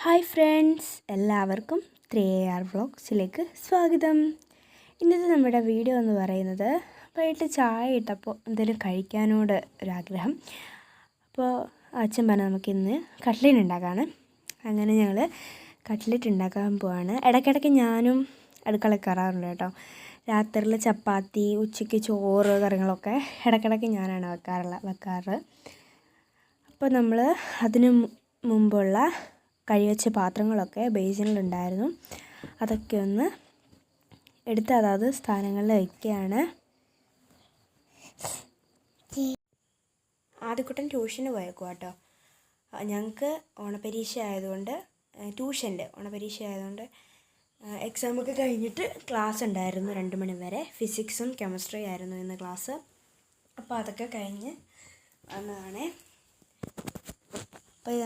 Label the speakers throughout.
Speaker 1: Hi friends, എല്ലാവർക്കും 3AR വ്ളോഗ്സിലേക്ക് സ്വാഗതം. ഇന്നത്തെ നമ്മുടെ വീഡിയോ എന്ന് പറയുന്നത് വൈകിട്ട് ചായ ഇട്ടപ്പോൾ എന്തെങ്കിലും കഴിക്കാനോട് ഒരാഗ്രഹം. അപ്പോൾ അച്ഛൻ പറഞ്ഞാൽ നമുക്കിന്ന് കട്ട്ലേറ്റ് ഉണ്ടാക്കാണ്. അങ്ങനെ ഞങ്ങൾ കട്ട്ലേറ്റ് ഉണ്ടാക്കാൻ പോവാണ്. ഇടയ്ക്കിടയ്ക്ക് ഞാനും അടുക്കളയിൽ കയറാറുണ്ട് കേട്ടോ. രാത്രിയിൽ ചപ്പാത്തി, ഉച്ചയ്ക്ക് ചോറ്, കറികളൊക്കെ ഇടയ്ക്കിടയ്ക്ക് ഞാനാണ് വെക്കാറ്. അപ്പോൾ നമ്മൾ അതിന് മുമ്പുള്ള കഴിവച്ച പാത്രങ്ങളൊക്കെ ബേസിനിലുണ്ടായിരുന്നു. അതൊക്കെ ഒന്ന് എടുത്ത് അതാത് സ്ഥാനങ്ങളിൽ വയ്ക്കുകയാണ്. ആദ്യക്കുട്ടൻ ട്യൂഷന് പോയേക്കുക കേട്ടോ. ഞങ്ങൾക്ക് ഓണപരീക്ഷ ആയതുകൊണ്ട് എക്സാമൊക്കെ കഴിഞ്ഞിട്ട് ക്ലാസ് ഉണ്ടായിരുന്നു 2 മണി വരെ. ഫിസിക്സും കെമിസ്ട്രി ആയിരുന്നു ഇന്ന് ക്ലാസ്. അപ്പോൾ അതൊക്കെ കഴിഞ്ഞ് വന്നതാണേ. അപ്പോൾ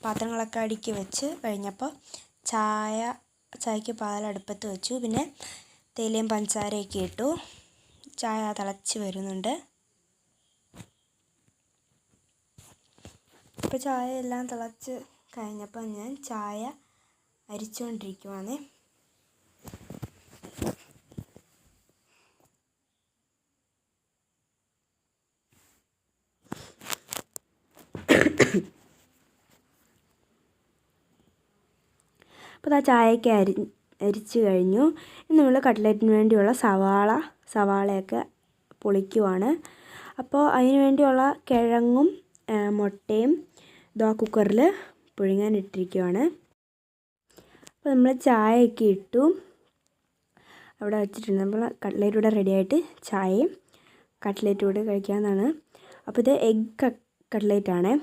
Speaker 1: പാത്രങ്ങളൊക്കെ അടുക്കി വെച്ച് കഴിഞ്ഞപ്പോൾ ചായക്ക് പാലടുപ്പത്ത് വെച്ചു. പിന്നെ തേയിലയും പഞ്ചസാരയൊക്കെ ഇട്ടു. ചായ തിളച്ച് വരുന്നുണ്ട്. അപ്പോൾ ചായ എല്ലാം തിളച്ച് കഴിഞ്ഞപ്പോൾ ഞാൻ ചായ അരിച്ചുകൊണ്ടിരിക്കുവാണ്. അപ്പോൾ ആ ചായയൊക്കെ അരിച്ച് കഴിഞ്ഞു. ഇനി നമ്മൾ കട്ട്ലേറ്റിന് വേണ്ടിയുള്ള സവാളയൊക്കെ പൊളിക്കുവാണ്. അപ്പോൾ അതിന് വേണ്ടിയുള്ള കിഴങ്ങും മുട്ടയും കുക്കറിൽ പുഴുങ്ങാനിട്ടിരിക്കുവാണ്. അപ്പോൾ നമ്മൾ ചായയൊക്കെ ഇട്ടു അവിടെ വെച്ചിട്ടുണ്ട്. നമ്മൾ കട്ട്ലേറ്റ് കൂടെ റെഡിയായിട്ട് ചായയും കട്ട്ലേറ്റും കൂടെ കഴിക്കാമെന്നാണ്. അപ്പോൾ ഇത് എഗ് കട്ട്ലേറ്റാണ്.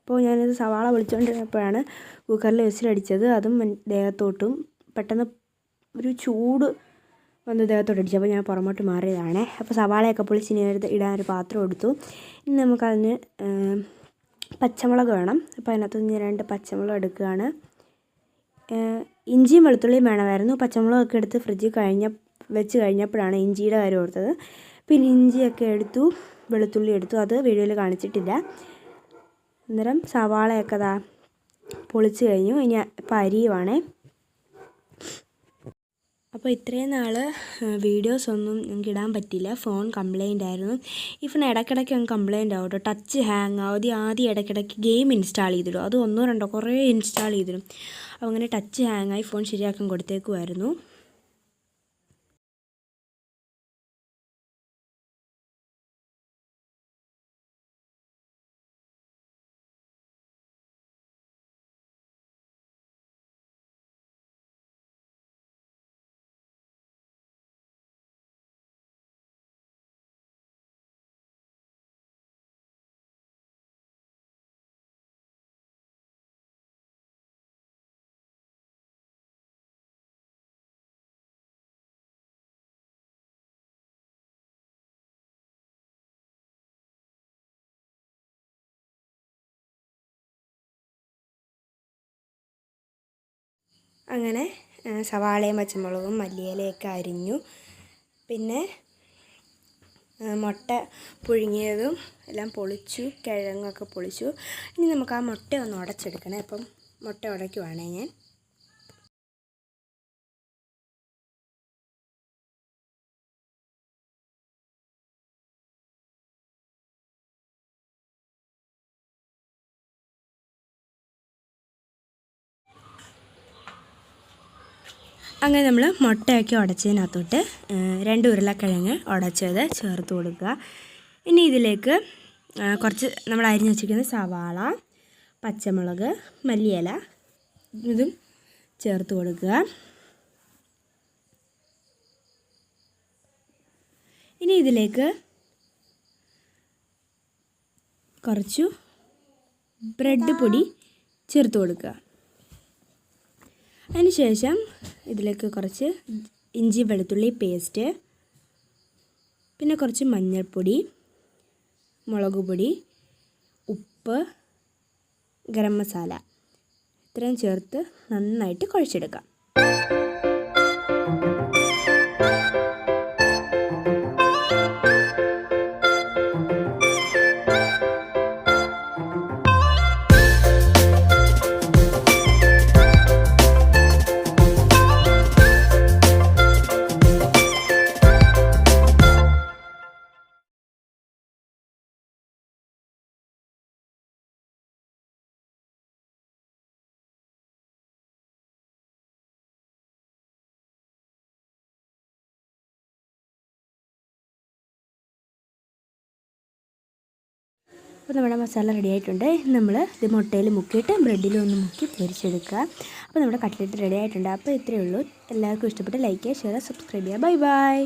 Speaker 1: അപ്പോൾ ഞാനിത് സവാള പൊളിച്ചുകൊണ്ടിരുന്നപ്പോഴാണ് കുക്കറിൽ വിസിലടിച്ചത്. അതും ദേഹത്തോട്ടും പെട്ടെന്ന് ഒരു ചൂട് വന്ന് ദേഹത്തോട്ട് അടിച്ചു. അപ്പോൾ ഞാൻ പുറമോട്ട് മാറിയതാണ്. അപ്പോൾ സവാളയൊക്കെ പൊളിച്ച് ഇനി ഇടാനൊരു പാത്രം എടുത്തു. ഇനി നമുക്കതിന് പച്ചമുളക് വേണം. അപ്പോൾ അതിനകത്ത് 2 പച്ചമുളക് എടുക്കുകയാണ്. ഇഞ്ചിയും വെളുത്തുള്ളിയും വേണമായിരുന്നു. പച്ചമുളകൊക്കെ എടുത്ത് ഫ്രിഡ്ജിൽ വെച്ച് കഴിഞ്ഞപ്പോഴാണ് ഇഞ്ചിയുടെ കാര്യം ഓർത്തത്. പിന്നെ ഇഞ്ചിയൊക്കെ എടുത്തു, വെളുത്തുള്ളി എടുത്തു. അത് വീഡിയോയിൽ കാണിച്ചിട്ടില്ല. അന്നേരം സവാളയൊക്കെ പൊളിച്ച് കഴിഞ്ഞു. ഇനി ഇപ്പം അരിയുവാണേ. അപ്പോൾ ഇത്രയും നാൾ വീഡിയോസൊന്നും ഞങ്ങൾക്ക് ഇടാൻ പറ്റില്ല. ഫോൺ കംപ്ലൈൻ്റ് ആയിരുന്നു. ഈ ഫോൺ ഇടയ്ക്കിടയ്ക്ക് അങ്ങ് കംപ്ലൈൻ്റ് ആവും കേട്ടോ. ടച്ച് ഹാങ് ആവും. ആദ്യം ഇടയ്ക്കിടയ്ക്ക് ഗെയിം ഇൻസ്റ്റാൾ ചെയ്തിടും. അത് 1 2 കുറേ ഇൻസ്റ്റാൾ ചെയ്തിടും. അപ്പോൾ അങ്ങനെ ടച്ച് ഹാങ്ങായി ഫോൺ ശരിയാക്കാൻ കൊടുത്തേക്കുമായിരുന്നു. അങ്ങനെ സവാളയും പച്ചമുളകും മല്ലിയിലയൊക്കെ അരിഞ്ഞു. പിന്നെ മുട്ട പുഴുങ്ങിയതും എല്ലാം പൊളിച്ചു, കിഴങ്ങൊക്കെ പൊളിച്ചു. ഇനി നമുക്ക് ആ മുട്ട ഒന്ന് ഉടച്ചെടുക്കണം. അപ്പം മുട്ട ഉടയ്ക്കുവാണേ ഞാൻ. അങ്ങനെ നമ്മൾ മുട്ടയൊക്കെ ഉടച്ചതിനകത്തോട്ട് 2 ഉരുളക്കിഴങ്ങ് ഉടച്ചത് ചേർത്ത് കൊടുക്കുക. ഇനി ഇതിലേക്ക് കുറച്ച് നമ്മൾ അരിഞ്ഞ് വെച്ചിരിക്കുന്ന സവാള, പച്ചമുളക്, മല്ലിയില ഇതും ചേർത്ത് കൊടുക്കുക. ഇനി ഇതിലേക്ക് കുറച്ച് ബ്രെഡ് പൊടി ചേർത്ത് കൊടുക്കുക. അതിനുശേഷം ഇതിലേക്ക് കുറച്ച് ഇഞ്ചി വെളുത്തുള്ളി പേസ്റ്റ്, പിന്നെ കുറച്ച് മഞ്ഞൾപ്പൊടി, മുളക് പൊടി, ഉപ്പ്, ഗരം മസാല ഇത്രയും ചേർത്ത് നന്നായിട്ട് കുഴച്ചെടുക്കാം. അപ്പോൾ നമ്മുടെ മസാല റെഡി ആയിട്ടുണ്ട്. നമ്മൾ ഇത് മുട്ടയിൽ മുക്കിയിട്ട് ബ്രെഡിലും ഒന്ന് മുക്കി പൊരിച്ചെടുക്കുക. അപ്പോൾ നമ്മുടെ കട്ട്ലറ്റ് റെഡി ആയിട്ടുണ്ട്. അപ്പോൾ ഇത്രയേ ഉള്ളൂ. എല്ലാവർക്കും ഇഷ്ടപ്പെട്ട് ലൈക്ക് ചെയ്യുക, ഷെയർ, സബ്സ്ക്രൈബ് ചെയ്യുക. Bye bye.